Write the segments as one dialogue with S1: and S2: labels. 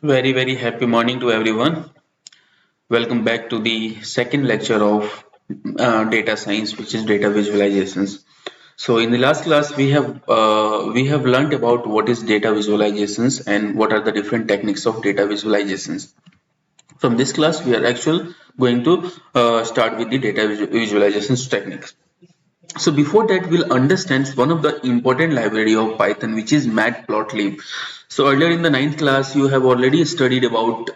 S1: Very happy morning to everyone. Welcome back to the second lecture of data science, which is data visualizations. So in the last class, we have learned about what is data visualizations and what are the different techniques of data visualizations. From this class, we are actually going to start with the data visualizations techniques. So before that, we'll understand one of the important library of Python, which is Matplotlib. So earlier in the ninth class, you have already studied about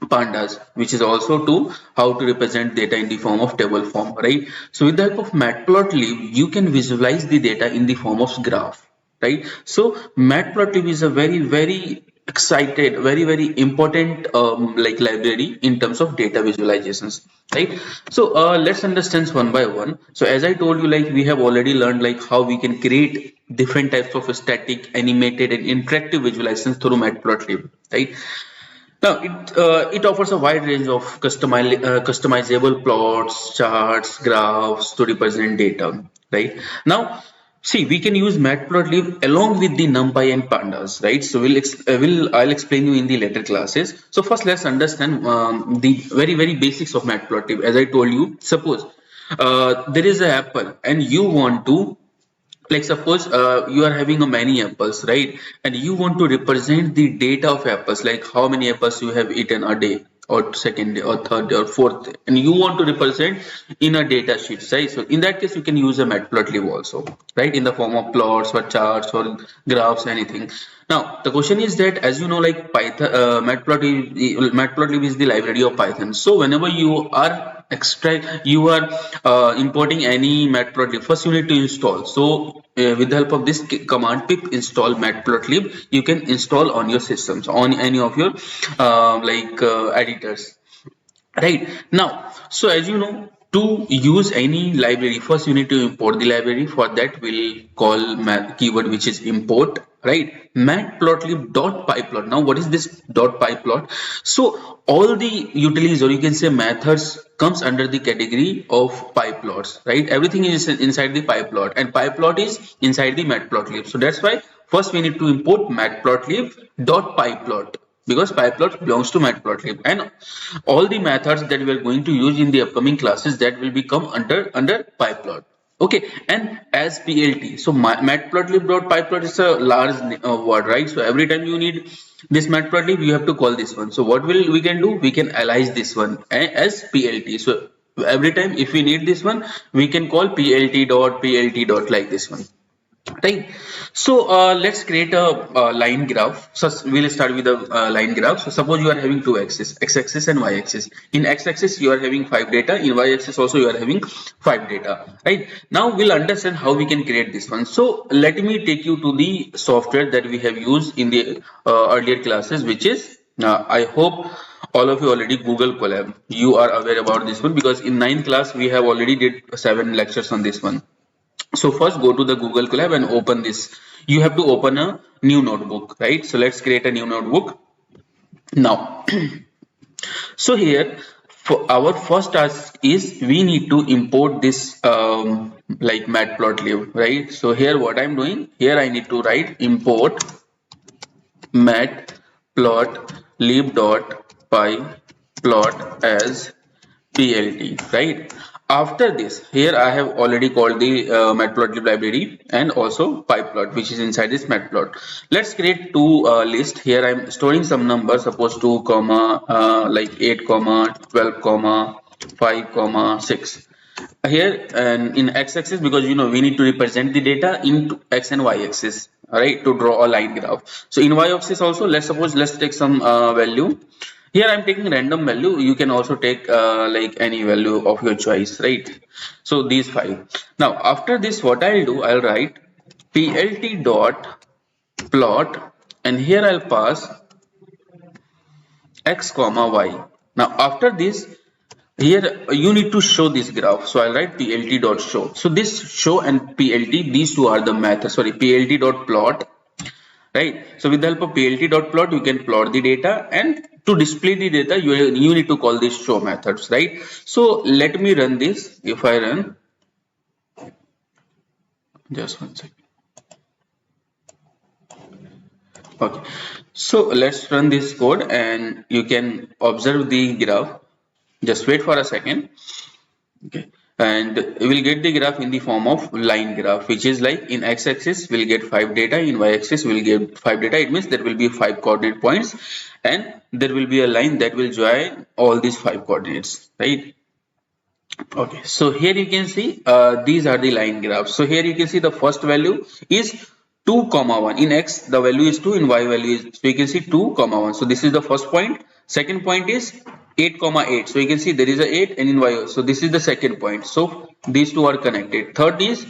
S1: pandas, which is also to how to represent data in the form of table form, right? So with the help of Matplotlib, you can visualize the data in the form of graph, right? So Matplotlib is a very excited, very important like library in terms of data visualizations, right? So let's understand one by one. So as I told you, like we have already learned like how we can create different types of static, animated, and interactive visualizations through Matplotlib, right? Now, it offers a wide range of customizable plots, charts, graphs to represent data, right? Now, see, we can use Matplotlib along with the NumPy and Pandas, right? So I'll explain you in the later classes. So first, let's understand the very basics of Matplotlib. As I told you, suppose there is an apple and you want to, like suppose you are having a many apples, right? And you want to represent the data of apples, like how many apples you have eaten a day or second day or third day or fourth day, and you want to represent in a data sheet, right? So in that case you can use a Matplotlib also, right, in the form of plots or charts or graphs, anything. Now the question is that, as you know, like Python, Matplotlib is the library of Python. So whenever you are importing any Matplotlib, first you need to install. So with the help of this command pip install Matplotlib, you can install on your systems, on any of your editors, right? Now, so as you know, to use any library, first you need to import the library. For that we'll call keyword, which is import, right? Matplotlib.pyplot. Now what is this .pyplot? So all the utilities, or you can say methods, comes under the category of pyplots, right? Everything is inside the pyplot, and pyplot is inside the Matplotlib. So that's why first we need to import Matplotlib.pyplot, because pyplot belongs to Matplotlib, and all the methods that we are going to use in the upcoming classes, that will become under pyplot. Okay, and as PLT, so Matplotlib.pyplot is a large word, right? So every time you need this Matplotlib, you have to call this one. So what will we can do? We can alias this one as PLT. So every time if we need this one, we can call PLT.PLT. Like this one, right? So let's create a line graph. So we'll start with a line graph. So suppose you are having two axes, x-axis and y-axis. In x-axis you are having 5 data, in y-axis also you are having 5 data, right? Now we'll understand how we can create this one. So let me take you to the software that we have used in the earlier classes, which is I hope all of you already Google Colab. You are aware about this one, because in 9th class we have already did 7 lectures on this one. So first go to the Google Colab and open this. You have to open a new notebook, right? So let's create a new notebook. Now, so here for our first task is we need to import this like Matplotlib, right? So here what I'm doing, here I need to write import matplotlib.pyplot as PLT, right? After this, here I have already called the Matplotlib library and also pyplot, which is inside this matplot. Let's create two list. Here I'm storing some numbers, suppose 2 comma like 8 comma 12 comma 5 comma 6 here, and in x-axis, because you know we need to represent the data into x and y-axis, right, to draw a line graph. So in y-axis also, let's take some value. Here I'm taking random value. You can also take like any value of your choice, right? So these 5. Now after this, what I'll do, I'll write plt dot plot, and here I'll pass x comma y. Now after this, here you need to show this graph. So I'll write plt dot show. So this show and plt, these two are the methods. Sorry, plt dot plot, right? So with the help of plt.plot, you can plot the data, and to display the data, you need to call these show methods, right? So let me run this. If I run, just one second. Okay, so let's run this code and you can observe the graph. Just wait for a second. Okay, and we will get the graph in the form of line graph, which is like in x-axis we'll get 5 data, in y-axis we'll get 5 data. It means there will be 5 coordinate points and there will be a line that will join all these 5 coordinates, right? Okay, so here you can see these are the line graphs. So here you can see the first value is 2 comma 1. In x the value is 2, in y value is, so you can see 2 comma 1. So this is the first point. Second point is 8 comma 8. So you can see there is a 8 and in y. So this is the second point. So these two are connected. Third is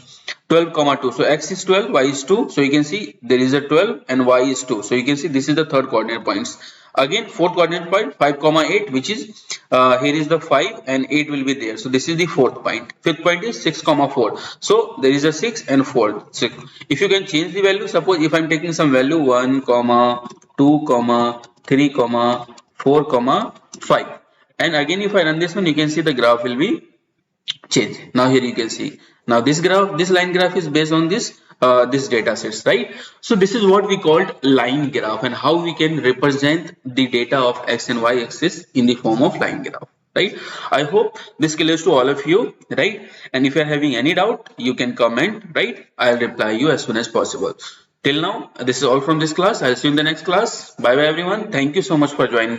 S1: 12 comma 2. So x is 12, y is 2. So you can see there is a 12 and y is 2. So you can see this is the third coordinate points. Again fourth coordinate point 5 comma 8, which is here is the 5 and 8 will be there. So this is the fourth point. Fifth point is 6 comma 4. So there is a 6 and 4. 6. If you can change the value, suppose if I am taking some value 1 comma 2 comma 3 comma 4 comma 5, and again if I run this one, you can see the graph will be change. Now here you can see, now this graph, this line graph is based on this data sets, right? So this is what we called line graph, and how we can represent the data of x and y axis in the form of line graph, right? I hope this clears to all of you, right? And if you are having any doubt, you can comment, right? I'll reply you as soon as possible. Till now, this is all from this class. I'll see you in the next class. Bye bye everyone. Thank you so much for joining this